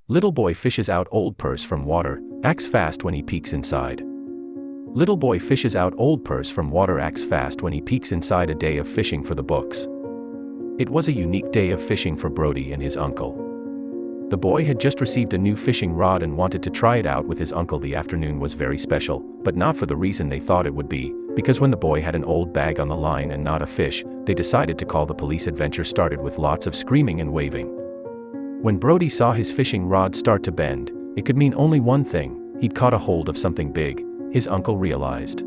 Little boy fishes out old purse from water, acts fast when he peeks inside. Little boy fishes out old purse from water, acts fast when he peeks inside. A day of fishing for the books. It was a unique day of fishing for Brody and his uncle. The boy had just received a new fishing rod and wanted to try it out with his uncle. The afternoon was very special, but not for the reason they thought it would be, because when the boy had an old bag on the line and not a fish, they decided to call the police. Adventure started with lots of screaming and waving. When Brody saw his fishing rod start to bend, it could mean only one thing: he'd caught a hold of something big. His uncle realized.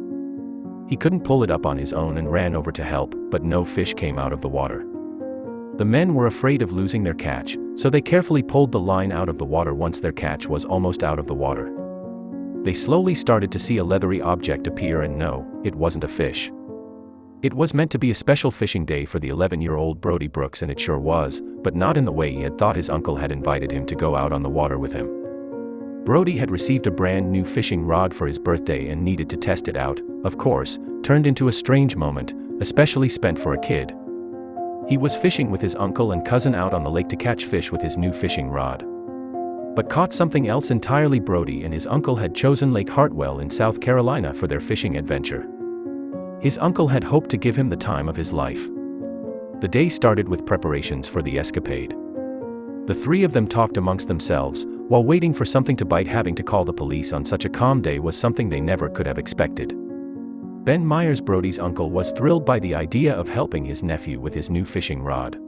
He couldn't pull it up on his own and ran over to help, but no fish came out of the water. The men were afraid of losing their catch, so they carefully pulled the line out of the water. Once their catch was almost out of the water, they slowly started to see a leathery object appear, and no, it wasn't a fish. It was meant to be a special fishing day for the 11-year-old Brody Brooks, and it sure was, but not in the way he had thought. His uncle had invited him to go out on the water with him. Brody had received a brand new fishing rod for his birthday and needed to test it out. Of course, turned into a strange moment, especially spent for a kid. He was fishing with his uncle and cousin out on the lake to catch fish with his new fishing rod, but caught something else entirely. Brody and his uncle had chosen Lake Hartwell in South Carolina for their fishing adventure. His uncle had hoped to give him the time of his life. The day started with preparations for the escapade. The three of them talked amongst themselves, while waiting for something to bite. Having to call the police on such a calm day was something they never could have expected. Ben Myers, Brody's uncle, was thrilled by the idea of helping his nephew with his new fishing rod.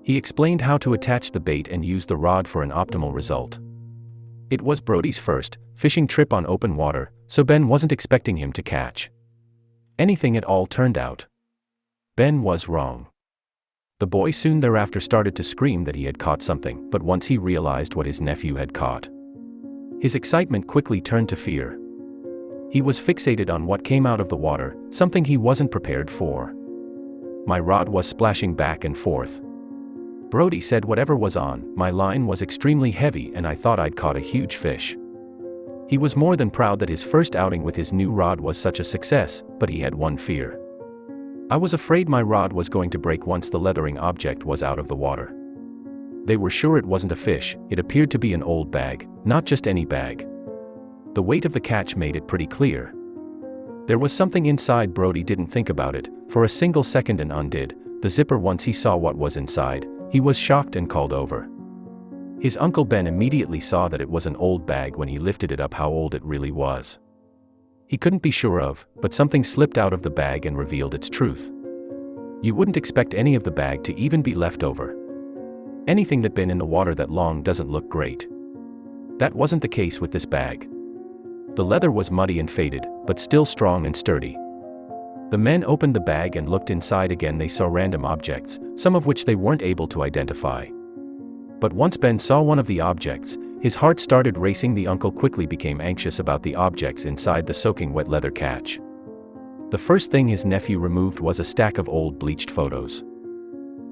He explained how to attach the bait and use the rod for an optimal result. It was Brody's first fishing trip on open water, so Ben wasn't expecting him to catch anything at all. Turned out, Ben was wrong. The boy soon thereafter started to scream that he had caught something, but once he realized what his nephew had caught, his excitement quickly turned to fear. He was fixated on what came out of the water, something he wasn't prepared for. My rod was splashing back and forth. Brody said whatever was on my line was extremely heavy, and I thought I'd caught a huge fish. He was more than proud that his first outing with his new rod was such a success, but he had one fear. I was afraid my rod was going to break once the leathering object was out of the water. They were sure it wasn't a fish. It appeared to be an old bag, not just any bag. The weight of the catch made it pretty clear. There was something inside. Brody didn't think about it for a single second and undid the zipper. Once he saw what was inside, he was shocked and called over. His uncle Ben immediately saw that it was an old bag. When he lifted it up, how old it really was, he couldn't be sure of, but something slipped out of the bag and revealed its truth. You wouldn't expect any of the bag to even be left over. Anything that been in the water that long doesn't look great. That wasn't the case with this bag. The leather was muddy and faded, but still strong and sturdy. The men opened the bag and looked inside again. They saw random objects, some of which they weren't able to identify. But once Ben saw one of the objects, his heart started racing. The uncle quickly became anxious about the objects inside the soaking wet leather catch. The first thing his nephew removed was a stack of old bleached photos.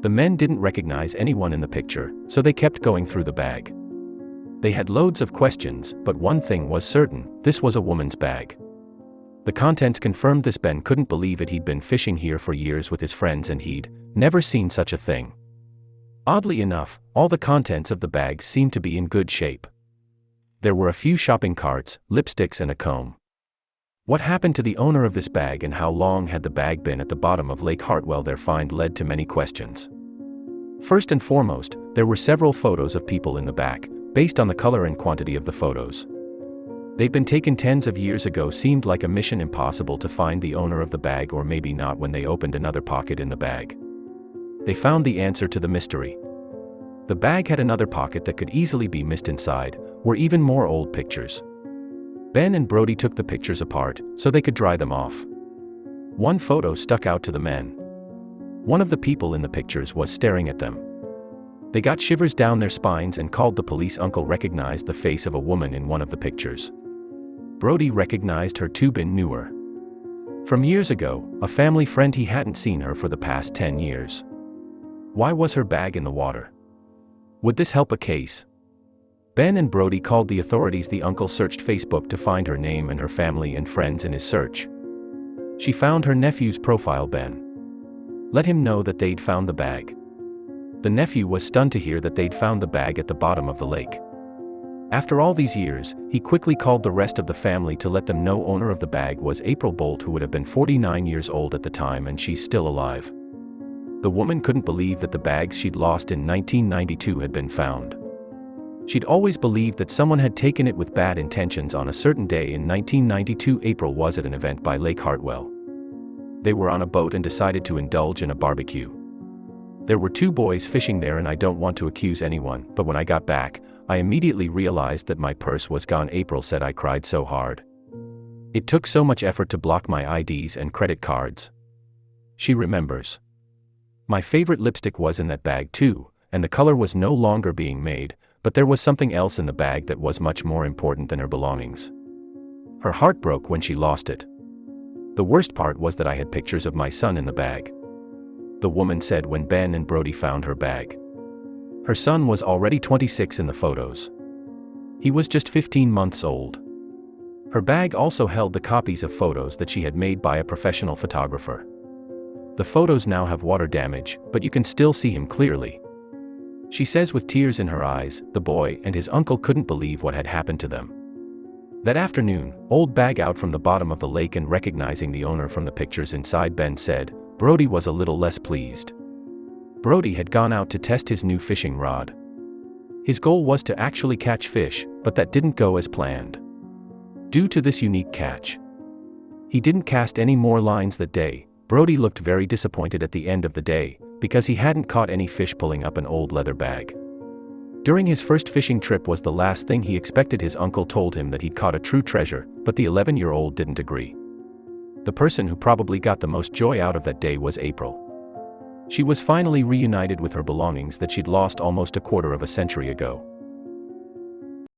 The men didn't recognize anyone in the picture, so they kept going through the bag. They had loads of questions, but one thing was certain: this was a woman's bag. The contents confirmed this. Ben couldn't believe it. He'd been fishing here for years with his friends and he'd never seen such a thing. Oddly enough, all the contents of the bag seemed to be in good shape. There were a few shopping carts, lipsticks and a comb. What happened to the owner of this bag, and how long had the bag been at the bottom of Lake Hartwell? Their find led to many questions. First and foremost, there were several photos of people in the back. Based on the color and quantity of the photos, they'd been taken tens of years ago. Seemed like a mission impossible to find the owner of the bag, or maybe not. When they opened another pocket in the bag, they found the answer to the mystery. The bag had another pocket that could easily be missed. Inside were even more old pictures. Ben and Brody took the pictures apart so they could dry them off. One photo stuck out to the men. One of the people in the pictures was staring at them. They got shivers down their spines and called the police. Uncle recognized the face of a woman in one of the pictures. Brody recognized her too. Ben knew her from years ago, a family friend. He hadn't seen her for the past 10 years. Why was her bag in the water? Would this help a case? Ben and Brody called the authorities. The uncle searched Facebook to find her name and her family and friends. In his search, she found her nephew's profile. Ben let him know that they'd found the bag. The nephew was stunned to hear that they'd found the bag at the bottom of the lake. After all these years, he quickly called the rest of the family to let them know owner of the bag was April Bolt, who would have been 49 years old at the time, and she's still alive. The woman couldn't believe that the bags she'd lost in 1992 had been found. She'd always believed that someone had taken it with bad intentions. On a certain day in 1992, April was at an event by Lake Hartwell. They were on a boat and decided to indulge in a barbecue. There were 2 boys fishing there, and I don't want to accuse anyone, but when I got back, I immediately realized that my purse was gone. April said, I cried so hard. It took so much effort to block my IDs and credit cards. She remembers. My favorite lipstick was in that bag too, and the color was no longer being made, but there was something else in the bag that was much more important than her belongings. Her heart broke when she lost it. The worst part was that I had pictures of my son in the bag. The woman said when Ben and Brody found her bag, her son was already 26 in the photos. He was just 15 months old. Her bag also held the copies of photos that she had made by a professional photographer. The photos now have water damage, but you can still see him clearly. She says with tears in her eyes, the boy and his uncle couldn't believe what had happened to them. That afternoon, old bag out from the bottom of the lake, and recognizing the owner from the pictures inside, Ben said, Brody was a little less pleased. Brody had gone out to test his new fishing rod. His goal was to actually catch fish, but that didn't go as planned. Due to this unique catch, he didn't cast any more lines that day. Brody looked very disappointed at the end of the day, because he hadn't caught any fish pulling up an old leather bag. During his first fishing trip was the last thing he expected. His uncle told him that he'd caught a true treasure, but the 11-year-old didn't agree. The person who probably got the most joy out of that day was April. She was finally reunited with her belongings that she'd lost almost a quarter of a century ago.